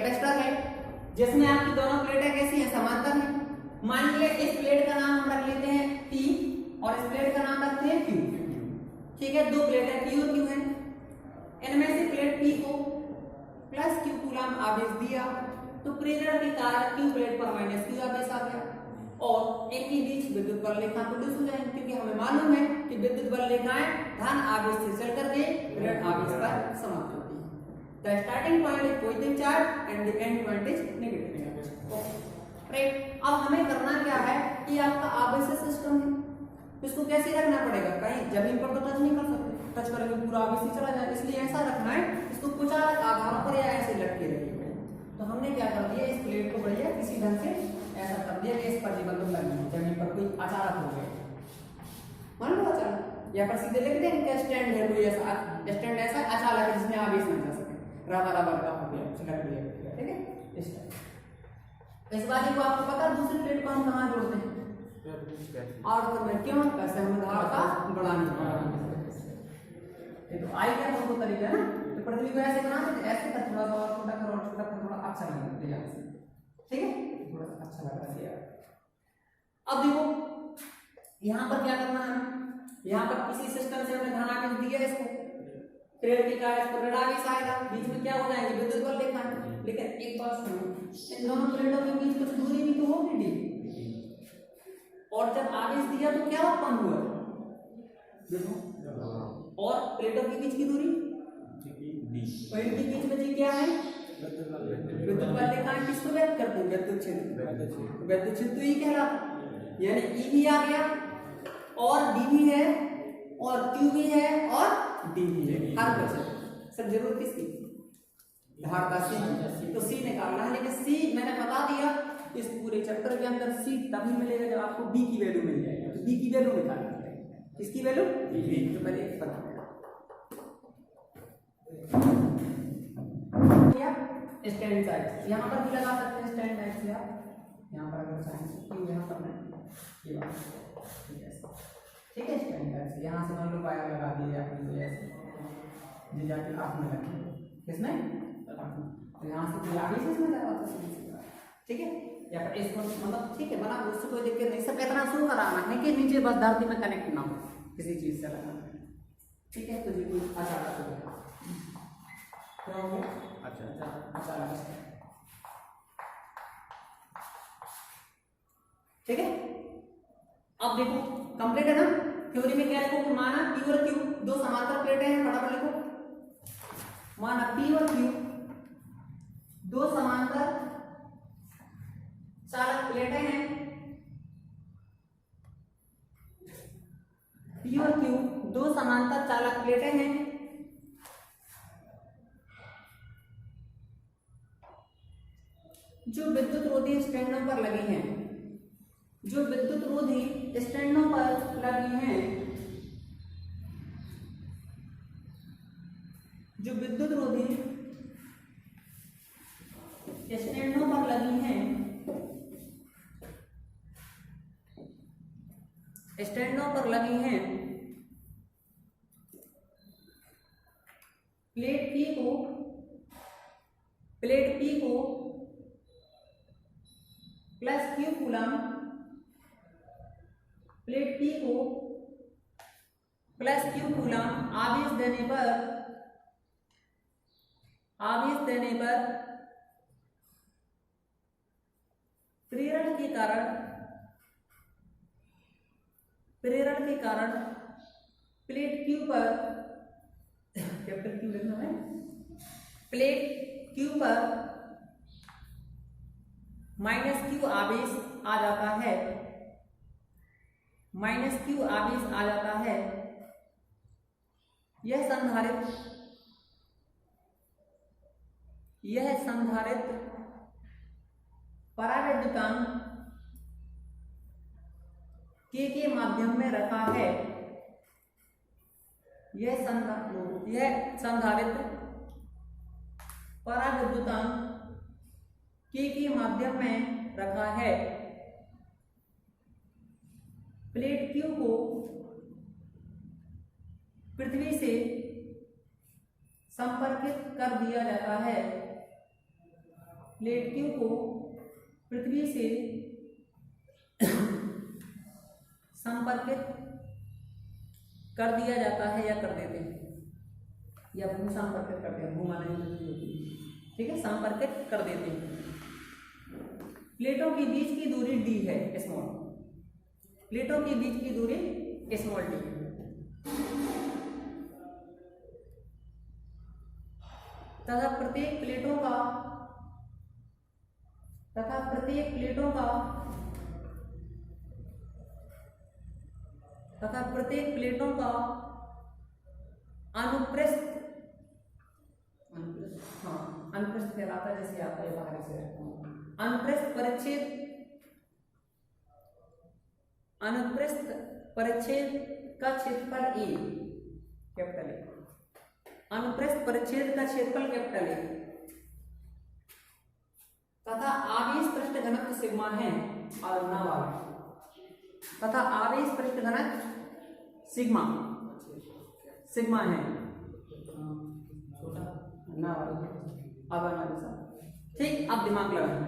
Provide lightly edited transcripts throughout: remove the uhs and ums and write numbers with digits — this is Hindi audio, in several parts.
कैपेसिटर है जिसमें आपकी दोनों प्लेटें कैसी हैं, समांतर हैं। मान लीजिए इस प्लेट का नाम हम रख लेते हैं P और इस प्लेट का नाम रखते हैं Q। ठीक है, दो प्लेटें P और Q हैं। इनमें से प्लेट P को प्लस Q कूलम आवेश दिया तो प्रेरण के कारण Q प्लेट पर माइनस Q आवेश आ गया और इनके बीच विद्युत बल रेखा प्रोड्यूस हो जाएंगी, क्योंकि हमें मालूम है कि विद्युत बल रेखाएं धन आवेश से चल करके ऋण आवेश पर समाप्त होती हैं। The starting point is positive charge and the end point is negative charge. Right, अब हमें करना क्या है कि आपका आवेश सिस्टम है, इसको कैसे रखना पड़ेगा, कहीं जमीन पर तो टच नहीं कर सकते, टच करेंगे पूरा आवेश चला जाए, इसलिए ऐसा रखना है, इसको कुछ आधारों पर या ऐसे लटके रखिए। तो हमने क्या कर दिया, इस प्लेट को बढ़िया किसी ढंग से ऐसा कर दिया कि इस पर निबंधन लगी जमीन पर कोई अचानक हो गया, मान लो अचानक, या पर सीधे लिख दें इनका स्टैंड है, कोई ऐसा स्टैंड ऐसा अचानक है जिसमें आवेश न जा सके, रबर रबर का हो गया, लग गया, ठीक है। इस बात को आपको पता है दूसरी प्लेट को हम कहाँ जोड़ते हैं, और में क्यों, कैसे हम धार का बढ़ाने तो आई क्या हमको तरीका है ना, तो पृथ्वी को ऐसे बनाते थे, ऐसे कर थोड़ा सा और छोटा कर और छोटा कर, थोड़ा अच्छा लगता है यहाँ से, ठीक है, थोड़ा सा अच्छा लग रहा है। अब देखो यहाँ पर क्या करना है, यहाँ पर किसी सिस्टम से हमने धनावेश दिया इसको, प्रेरण के कारण इसको ऋण आवेश आएगा, बीच में क्या हो जाएंगे, विद्युत बल रेखा। लेकिन एक बात सुनो, इन दोनों प्लेटों के बीच कुछ दूरी भी तो होगी डी, और जब आवेश दिया तो क्या उत्पन्न हुआ, देखो, और प्लेटों के बीच की दूरी और इनके बीच में जी क्या है, विद्युत बल रेखाएं किसको व्यक्त करते हैं, विद्युत क्षेत्र, विद्युत क्षेत्र ही कहलाता, यानी ई भी आ गया और डी भी है और क्यू भी है और डी भी है, हर कुछ सब जरूरत किसकी, धार का सी, तो सी निकालना है। लेकिन सी मैंने बता दिया इस पूरे चैप्टर के अंदर सी तभी मिलेगा जब आपको बी की वैल्यू मिल जाएगी, तो बी की वैल्यू निकालनी है, किसकी वैल्यू, बी, तो पहले एक बता स्टैंड साइड, यहाँ पर भी लगा सकते हैं स्टैंड साइड से आप, यहाँ पर अगर चाहें क्यों यहाँ पर नहीं, ये बात ठीक है, स्टैंड साइड से यहाँ से मान लो वायर लगा दिए आपने, ऐसे ये जाके आपने लगा किसमें, तो यहाँ से कोई आगे इसमें लगा सकते, ठीक है, या फिर इसको मतलब ठीक है बना, उससे कोई दिक्कत नहीं, सब इतना शुरू कराना है कि नीचे बस धरती में कनेक्ट ना हो किसी चीज से लगाना, ठीक है। तो जी कोई अच्छा क्या हो गया, अच्छा लगा, ठीक है। अब देखो कंप्लीट है ना, थ्योरी में क्या लिखो, माना P और Q दो समांतर प्लेटें हैं, फटाफट लिखो, माना P और Q दो समांतर चालक प्लेटें हैं, P और Q दो समांतर चालक प्लेटें हैं, जो विद्युत रोधी स्टैंडों पर लगी हैं, जो विद्युत रोधी स्टैंडों पर लगी हैं, जो विद्युत रोधी स्टैंडों पर लगी हैं, स्टैंडों पर लगी हैं, प्लेट P को plus Q coulomb, plate P को प्लस Q कूलम आवेश देने पर प्रेरण के कारण प्लेट Q पर, कैपिटल Q लिखना है, प्लेट Q पर माइनस Q आवेश आ जाता है, माइनस Q आवेश आ जाता है, यह संधारित्र परावैद्युतांक K के माध्यम में रखा है, यह संधारित्र परावैद्युतांक K के माध्यम में रखा है, प्लेट Q को पृथ्वी से संपर्कित कर दिया जाता है, प्लेट क्यू को पृथ्वी से संपर्कित कर दिया जाता है या कर देते हैं, या भू संपर्कित करते हैं, भू माने ठीक है, संपर्कित कर देते हैं। प्लेटों के बीच की दूरी d है, स्मॉल, प्लेटों के बीच की दूरी स्मॉल d, तथा प्रत्येक प्लेटों का अनुप्रस्थ, अनुप्रस्थ कहलाता है, जैसे आता है बाहर से, अनुप्रस्थ परिच्छेद का क्षेत्रफल A, कैपिटल A, अनुप्रस्थ परिच्छेद का क्षेत्रफल कैपिटल A, तथा आवेश पृष्ठ घनत्व सिग्मा है, और तथा आवेश पृष्ठ घनत्व सिग्मा है, ठीक। अब दिमाग लगाना,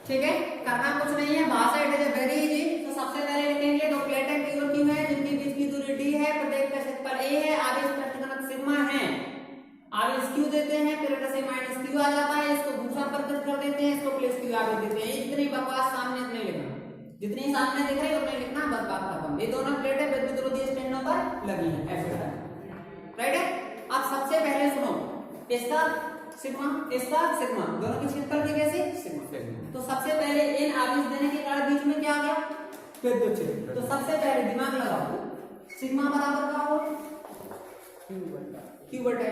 ठीक है, करना कुछ नहीं है, भाषा इट इज वेरी इजी। तो सबसे पहले लिखेंगे दो प्लेटें P और Q है, जिनके बीच की दूरी d है, प्रत्येक का क्षेत्रफल A है, आवेश पृष्ठ घनत्व सिग्मा है, आवेश Q देते हैं, फिर से माइनस Q आ जाता है, इसको भू संपर्कित कर देते हैं, इसको प्लस Q आगे देते हैं। इतनी बकवास सामने नहीं लिखना, जितनी सामने दिख रही है उतनी लिखना, बस बात खत्म। ये दोनों प्लेटें विद्युत रोधी स्टैंडों पर लगी हैं, ऐसे राइट है। अब सबसे पहले सुनो, इसका सिग्मा दोनों की क्षेत्रफल की कैसे सिग्मा। तो सबसे पहले इन आवेश देने के कारण बीच में क्या आ गया, विद्युत क्षेत्र। तो सबसे पहले दिमाग लगाओ, सिग्मा बराबर क्या हो, Q बटा,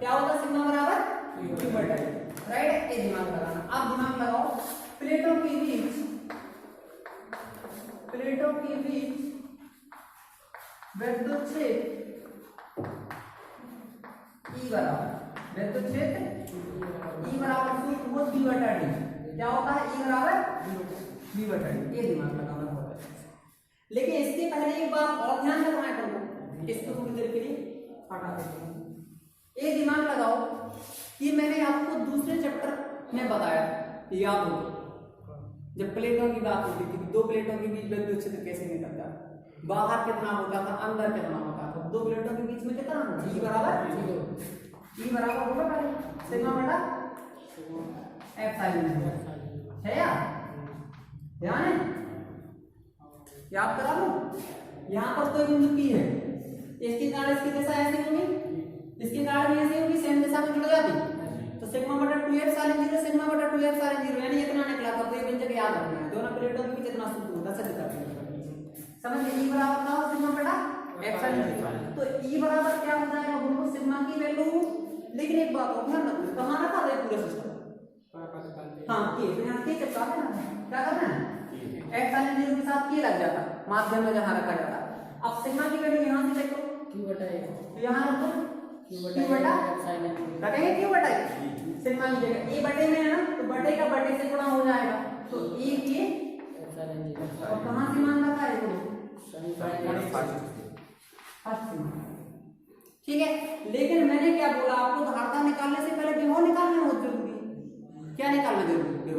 क्या होगा सिग्मा बराबर Q बटा, राइट। ये दिमाग लगाना। अब दिमाग लगाओ, प्लेटों के बीच विद्युत क्षेत्र E बराबर, विद्युत क्षेत्र E बराबर सूत्र वो B बटा D, क्या होता है E बराबर B बटा D। ये दिमाग लगाना बहुत अच्छा है। लेकिन इसके पहले एक बात और ध्यान रखना है तुमको, इसको थोड़ी देर के लिए हटा देते हैं। ये दिमाग लगाओ कि मैंने आपको दूसरे चैप्टर में बताया, याद हो, जब प्लेटों की बात होती थी, दो प्लेटों के बीच विद्युत क्षेत्र कैसे निकलता है, बाहर कितना होता था, अंदर कितना होता था, दो प्लेटों के बीच में कितना होगा, E बराबर 0, E बराबर होगा पहले सिग्मा बटा एप्सिलॉन है यार, ध्यान है, याद करा लो। यहाँ पर कोई बिंदु P है, इसके कारण इसकी दिशा ऐसी होगी, इसके कारण भी ऐसी होगी, सेम दिशा में जुड़ जाती, तो सिग्मा बटा 2 एप्सिलॉन 0, सिग्मा बटा 2 एप्सिलॉन 0, यानी इतना निकला था। तो ये व्यंजक याद रखना है, दोनों प्लेटों के बीच इतना सूत्र होता है, समझ गए। E बराबर क्या हो, सिग्मा बटा एप्सिलॉन 0। तो E बराबर क्या हो जाएगा, बोलो सिग्मा की वैल्यू। लेकिन एक बात और ध्यान रखना, कहां रखा है पूरा सिस्टम, हां के, तो यहां के चिपका देना, क्या करना है, एप्सिलॉन 0 के साथ के लग जाता, माध्यम में जहां रखा जाता। अब सिग्मा की वैल्यू यहां से देखो Q बटा A, तो यहां रखो Q बटा एप्सिलॉन, रखेंगे Q बटा सिग्मा की जगह A बटे में है ना, तो बटे का बटे से गुणा हो जाएगा, तो A के एप्सिलॉन 0। और कहां से मान रखा है, ठीक है। लेकिन मैंने क्या बोला आपको, धारता निकालने से पहले विभव निकालना बहुत जरूरी है। क्या निकालना जरूरी है,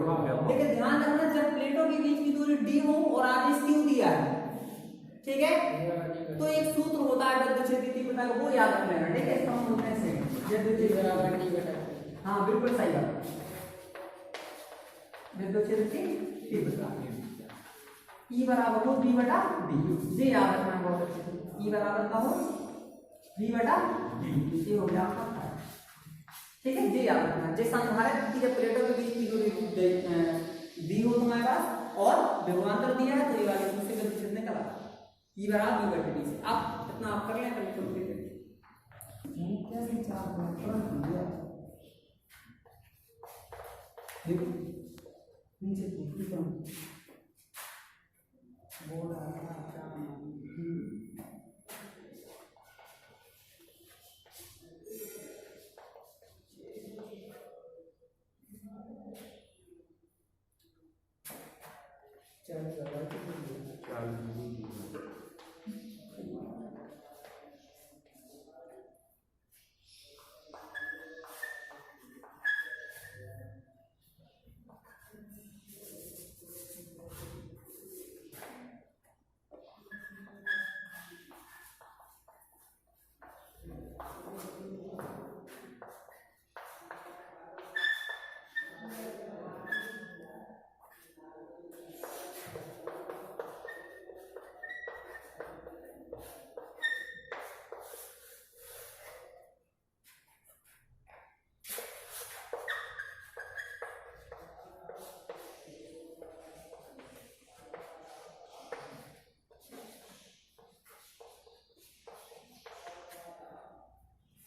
लेकिन ध्यान रखना जब प्लेटों के बीच की दूरी d हो और आवेश Q दिया है, ठीक है, तो एक सूत्र होता है विद्युत क्षेत्र तीव्रता का, वो याद रख लेना, ठीक है। इसका हम बोलते हैं सेकंड, विद्युत क्षेत्र बराबर d बटा, हां बिल्कुल सही बात, विद्युत क्षेत्र की तीव्रता E बराबर हो B बटा D, ये याद रखना बहुत अच्छे से, E बराबर का हो B बटा D, ये हो गया आपका, ठीक है। ये याद रखना, जैसे संधारित्र की जब प्लेटों के बीच की दूरी दी हो तुम्हारे पास और विभवांतर दिया है, तो ये वाली दूसरे विद्युत क्षेत्र निकला E बराबर B बटा D से। अब इतना आप कर लें, कभी छोड़ देते क्या से चार तुरंत दिया, देखो नीचे पूछ बोल रहा था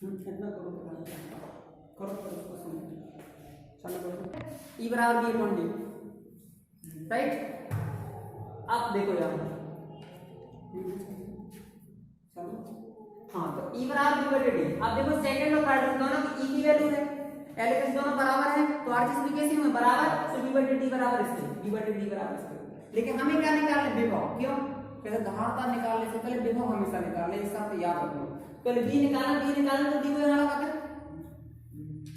इतना करो करो उसको समझ चलो करो ई बराबर बी अपॉन डी राइट। अब देखो यार चलो हाँ तो ई बराबर बी बटे डी। अब देखो सेकंड और थर्ड दोनों की ई की वैल्यू है एल दोनों बराबर है तो आरसीएस में बराबर तो बी बटे डी बराबर इसके बी बटे डी बराबर इसके। लेकिन हमें क्या निकालना है विभव क्यों कैसे धारता निकालने से पहले विभव हमेशा निकालने इसका तो याद रखो पहले बी निकालना तो डी को यहाँ लगा कर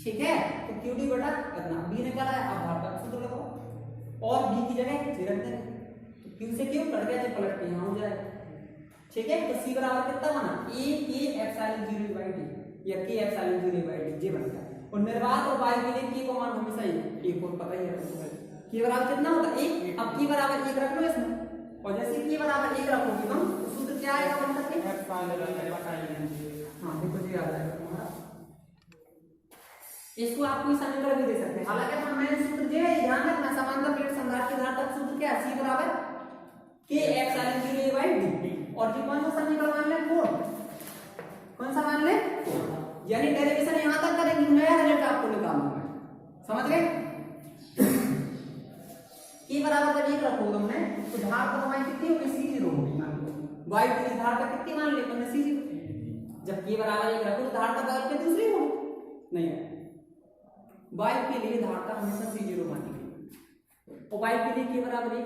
ठीक है तो क्यू डी बटा इतना बी निकाला है अब धारता का सूत्र लगाओ और बी की जगह जी रख देना तो क्यू से क्यू कट गया जो पलट के यहाँ हो जाएगा ठीक है। तो सी बराबर कितना बना ए के एप्सिलॉन 0 बाय डी या के एप्सिलॉन 0 बाय डी जे बन गया और निर्वात और y के लिए के को मान हमेशा ही एक और पता ही है के बराबर कितना होता है 1। अब के बराबर 1 रख लो इसमें और जैसे के बराबर 1 रखोगे तुम तो सूत्र क्या आएगा बन सकते हां देखो जी याद आएगा तुम्हारा। इसको आप कोई समीकरण भी दे सकते हैं हालांकि हम मैंने सूत्र जो है ध्यान रखना समांतर प्लेट संधारित्र की धारता का सूत्र क्या है सी बराबर के एप्सिलॉन 0 बाय डी और जी कौन सा समीकरण मान ले 4 कौन सा मान ले यानी डेरिवेशन यहां तक करेंगे नया रिजल्ट आपको निकालना है समझ गए। के बराबर जब 1 रखोगे तुमने तो धारता तुम्हारी कितनी होगी c0 होगी मान लो y की धारता कितनी मान ली तुमने c0 जब के बराबर 1 रखो तो धारता बदल के दूसरी होगी नहीं है y के लिए धारता हमेशा c0 मानी गई और y के लिए के बराबर 1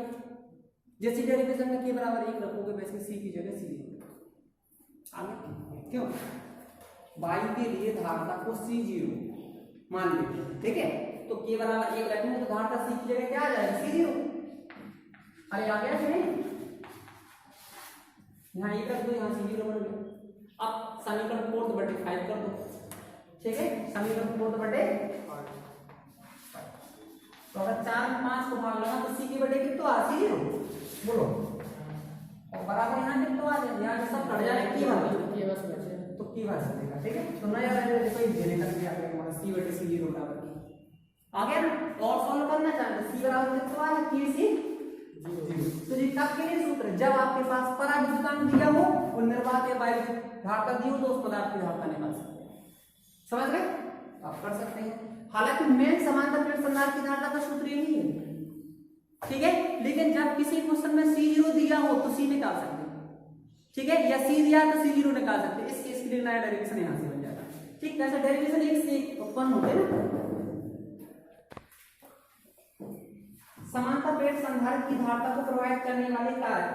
जैसे डेरिवेशन में के बराबर 1 रखोगे वैसे c की जगह c0 आगे क्यों y के लिए धारता को c0 मान लेते हैं ठीक है तो के बराबर 1 रखेंगे तो धारता c की जगह क्या आ जाएगा c0 अरे आ गया कि नहीं यहाँ 1 रख दो यहाँ c0 बन गया। अब समीकरण 4 बटे 5 कर दो ठीक है समीकरण 4 बटे तो अगर 4 में 5 को भाग लगा तो c की बटे कितना आ c0 बोलो और बराबर यहाँ कितना आ जाए यहाँ सब कट जाए की बस बचे तो की बात चलेगा ठीक है तो नया वाला देखो ये निकल गया आपका हमारा c बटे c0 बराबर आ गया ना और सॉल्व करना चाहते c बराबर कितना आ गया k c 0 तो जी तब के लिए सूत्र जब आपके पास पराविद्युतांक दिया हो और निर्वात या वायु धारता दी हो तो उस पदार्थ की धारता निकाल सकते हैं समझ गए आप कर सकते हैं। हालांकि मेन समांतर प्लेट संधारित्र की धारता का सूत्र यही है ठीक है लेकिन जब किसी क्वेश्चन में c0 दिया हो तो c निकाल सकते हैं ठीक है या c दिया तो c0 निकाल सकते हैं। इस केस के लिए नया डेरिवेशन यहां से बन जाएगा ठीक कैसे डेरिवेशन एक से एक उत्पन्न होते हैं ना। समांतर प्लेट संधारित्र की धारता को प्रभावित करने वाले कारक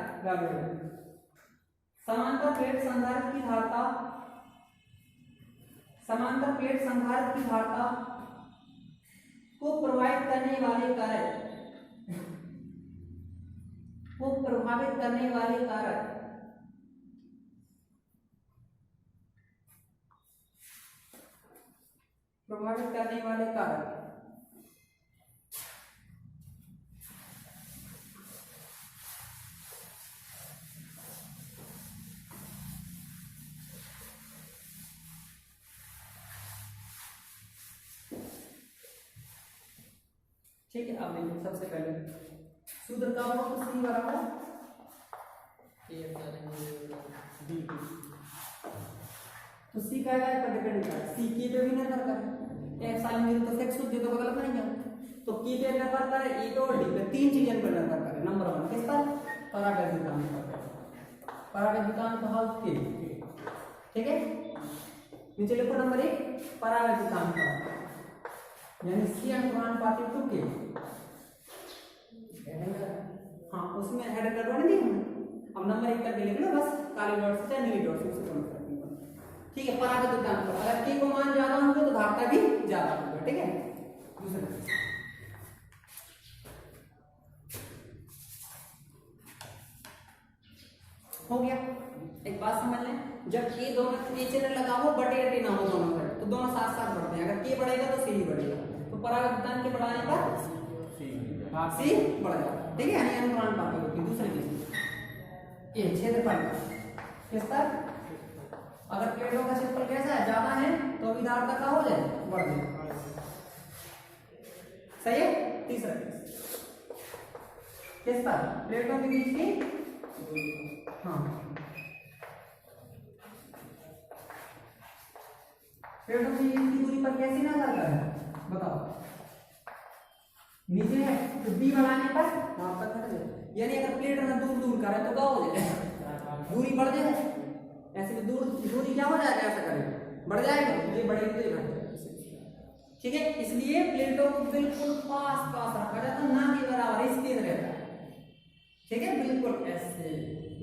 समांतर प्लेट संधारित्र की धारता समांतर प्लेट संधारित्र की धारता को प्रभावित करने वाले कारक को प्रभावित करने वाले कारक प्रभावित करने वाले कारक ठीक है। अब देखिए सबसे पहले सूत्र का होगा तो c बराबर डी तो c का है पर डिपेंड करता है c के पे भी निर्भर करता है एप्सिलॉन 0 तो फिक्स होती है तो गलत नहीं है तो k पे निर्भर करता है e और d पे तीन चीजें पर निर्भर करता है। नंबर 1 किस पर पराविद्युतांक पर पराविद्युतांक भाग k ठीक है नीचे लिखो नंबर 1 पराविद्युतांक पर यानी c अनुपातिक टू k हाँ उसमें हेड कर दो नहीं अब नंबर 1 करके लिख लो बस काले डॉट से चाहे नीली डॉट से उसे कमेंट करते ठीक है। पराविद्युतांक पर अगर k को मान ज्यादा होंगे तो धारता भी ज्यादा होगा ठीक है। दूसरा हो गया एक बात समझ लें जब k दोनों नीचे न लगा हो बटे अटे ना हो दोनों साइड तो दोनों साथ साथ बढ़ते हैं अगर k बढ़ेगा तो c ही बढ़ेगा तो पराविद्युतांक के बढ़ाने पर c बढ़ जाएगा ठीक है यानी अनुपात होगी। दूसरे केस ये क्षेत्रफल किस पर अगर प्लेटों का क्षेत्रफल कैसा है ज्यादा है तो भी धारता का हो जाए बढ़ जाए सही है। तीसरा केस किस पर प्लेटों के बीच की हाँ प्लेटों से इनकी दूरी पर कैसे नजर करें बताओ। नीचे है तो डी बढ़ाने पर वहां पर घट जाए, यानी अगर प्लेट ना दूर दूर करे तो क्या हो जाए, दूरी बढ़ जाए। ऐसे में दूरी क्या हो जाएगा, ऐसा करें बढ़ जाएगी, ये बढ़ेगी तो ये घट जाएगी। ठीक है, इसलिए प्लेटों को बिल्कुल पास पास रखा जाता है, ना के बराबर स्थिर रहता है। ठीक है, बिल्कुल ऐसे,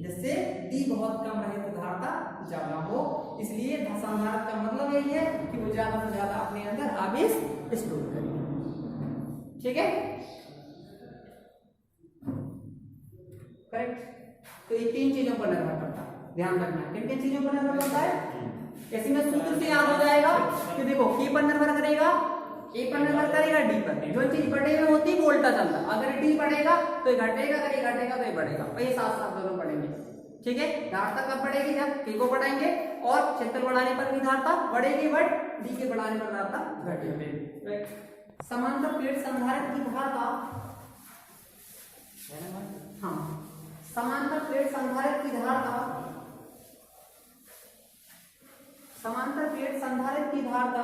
जिससे डी बहुत कम रहे तो धारता ज्यादा हो। इसलिए संधारक का मतलब यही है कि वो ज्यादा से ज्यादा अपने अंदर आवेश स्टोर करेगी। ठीक है, करेक्ट। तो ये तीन चीजों पर निर्भर करता है, ध्यान रखना। किन किन चीजों पर निर्भर करता है, ऐसे में सूत्र से याद हो जाएगा कि देखो के पर निर्भर करेगा, ए पर निर्भर करेगा, डी पर। जो चीज बढ़े में होती है वोल्टा चलता, अगर डी बढ़ेगा तो ये घटेगा, अगर ये घटेगा तो ये बढ़ेगा, और ये साथ साथ दोनों बढ़ेंगे। ठीक है, धारता कब बढ़ेगी, जब के को बढ़ाएंगे, और क्षेत्र बढ़ाने पर भी धारता बढ़ेगी, बट डी के बढ़ाने पर धारता घटेगी। समांतर प्लेट संधारक की धारता, हाँ, समांतर प्लेट संधारक की धारता, समांतर प्लेट संधारक की धारता